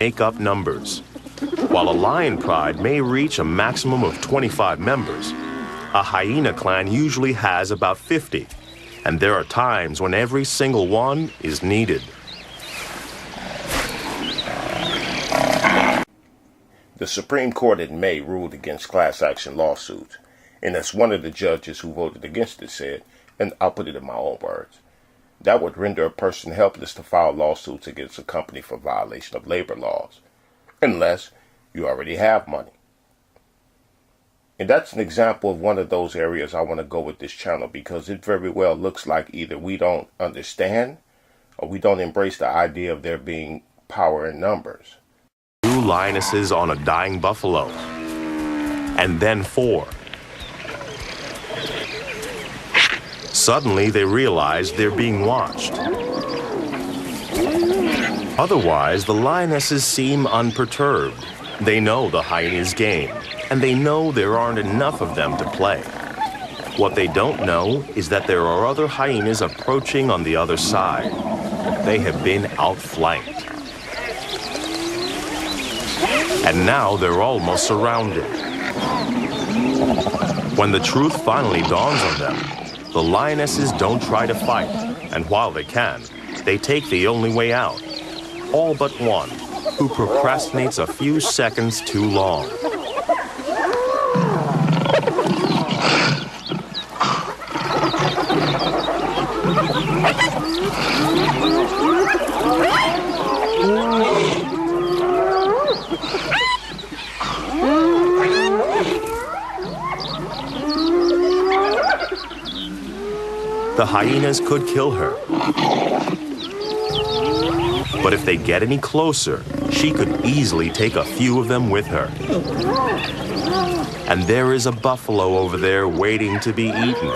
make up numbers. While a lion pride may reach a maximum of 25 members, a hyena clan usually has about 50, and there are times when every single one is needed. The Supreme Court in May ruled against class action lawsuits, and as one of the judges who voted against it said, and I'll put it in my own words, that would render a person helpless to file lawsuits against a company for violation of labor laws, unless you already have money. And that's an example of one of those areas I want to go with this channel, because it very well looks like either we don't understand or we don't embrace the idea of there being power in numbers. 2 lionesses on a dying buffalo, and then 4. Suddenly they realize they're being watched. Otherwise, the lionesses seem unperturbed. They know the hyena's game, and they know there aren't enough of them to play. What they don't know is that there are other hyenas approaching on the other side. They have been outflanked. And now they're almost surrounded. When the truth finally dawns on them, the lionesses don't try to fight, and while they can, they take the only way out. All but one, who procrastinates a few seconds too long. The hyenas could kill her. But if they get any closer, she could easily take a few of them with her. And there is a buffalo over there waiting to be eaten.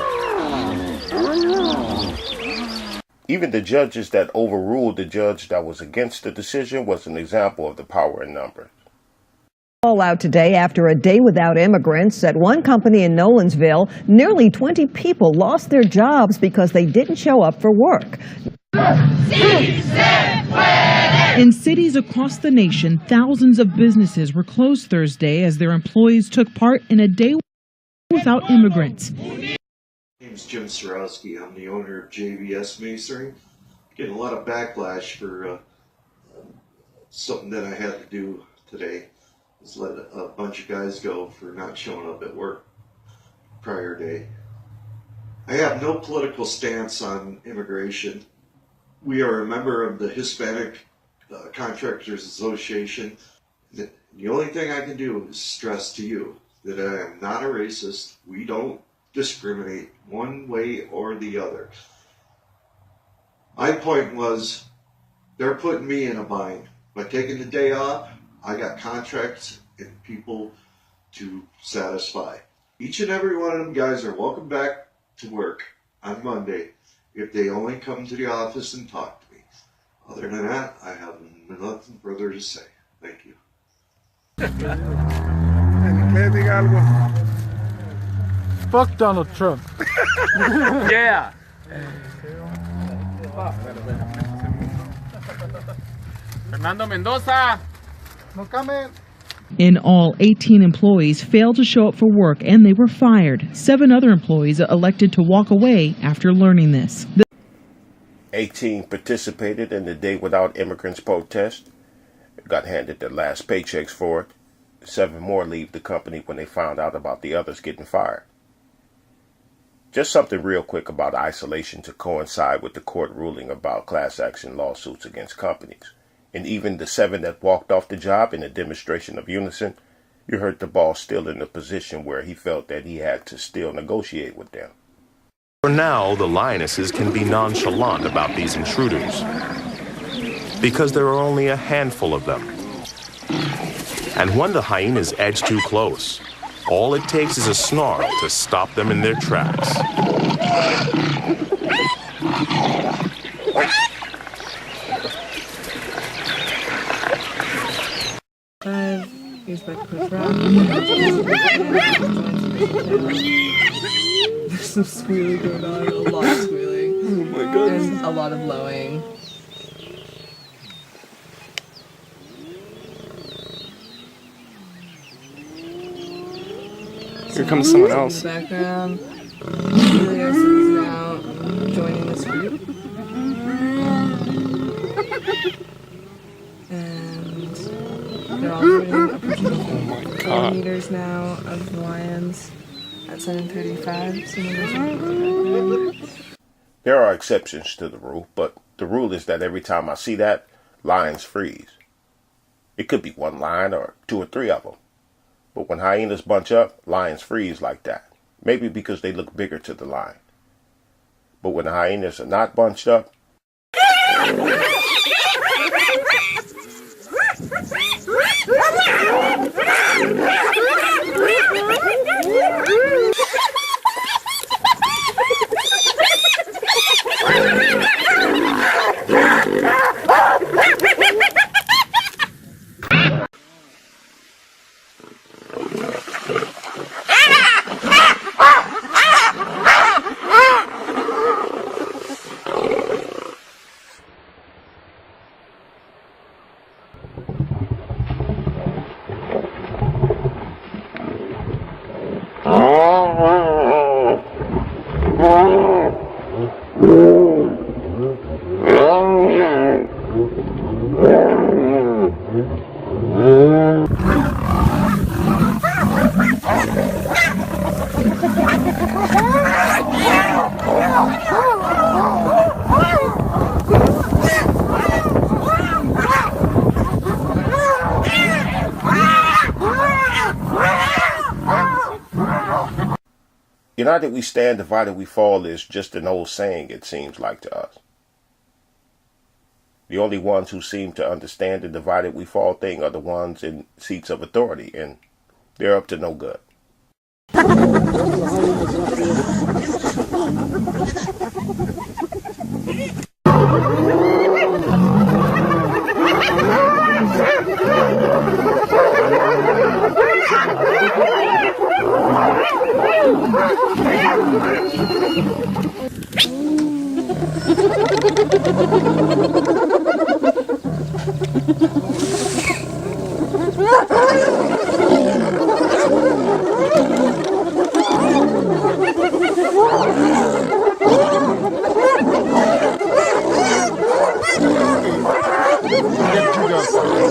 Even the judges that overruled the judge that was against the decision was an example of the power in numbers. All out today after a day without immigrants. At one company in Nolensville, nearly 20 people lost their jobs because they didn't show up for work. In cities across the nation, thousands of businesses were closed Thursday as their employees took part in a day without immigrants. My name is Jim Sorowski. I'm the owner of JVS Masonry. Getting a lot of backlash for something that I had to do today. Just let a bunch of guys go for not showing up at work prior day. I have no political stance on immigration. We are a member of the Hispanic Contractors Association. The only thing I can do is stress to you that I am not a racist. We don't discriminate one way or the other. My point was, they're putting me in a bind. By taking the day off, I got contracts and people to satisfy. Each and every one of them guys are welcome back to work on Monday if they only come to the office and talk to me. Other than that, I have nothing further to say. Thank you. Fuck Donald Trump. Yeah. Fernando Mendoza. No comment. In all, 18 employees failed to show up for work and they were fired. 7 other employees elected to walk away after learning this. 18 participated in the Day Without Immigrants protest, got handed their last paychecks for it. 7 more leave the company when they found out about the others getting fired. Just something real quick about isolation to coincide with the court ruling about class action lawsuits against companies. And even the 7 that walked off the job in a demonstration of Unison, you heard the boss still in a position where he felt that he had to still negotiate with them. For now, the lionesses can be nonchalant about these intruders, because there are only a handful of them. And when the hyenas edge too close, all it takes is a snarl to stop them in their tracks. Here's my quick round. There's some squealing going on, a lot of squealing. Oh my god. And a lot of lowing. Here comes someone in else. the background. Helios is now joining this group. And they're all joining approaching 4 meters now of the lions at 7:35. Someone else in the background. There are exceptions to the rule, but the rule is that every time I see that, lions freeze. It could be one lion or 2 or 3 of them. But when hyenas bunch up, lions freeze like that. Maybe because they look bigger to the lion. But when the hyenas are not bunched up, United we stand, divided we fall is just an old saying, it seems like to us. The only ones who seem to understand the divided we fall thing are the ones in seats of authority, and they're up to no good.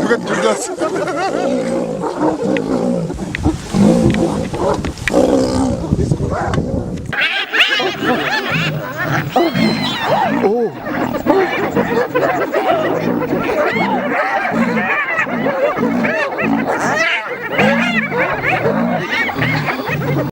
You get 2 guns.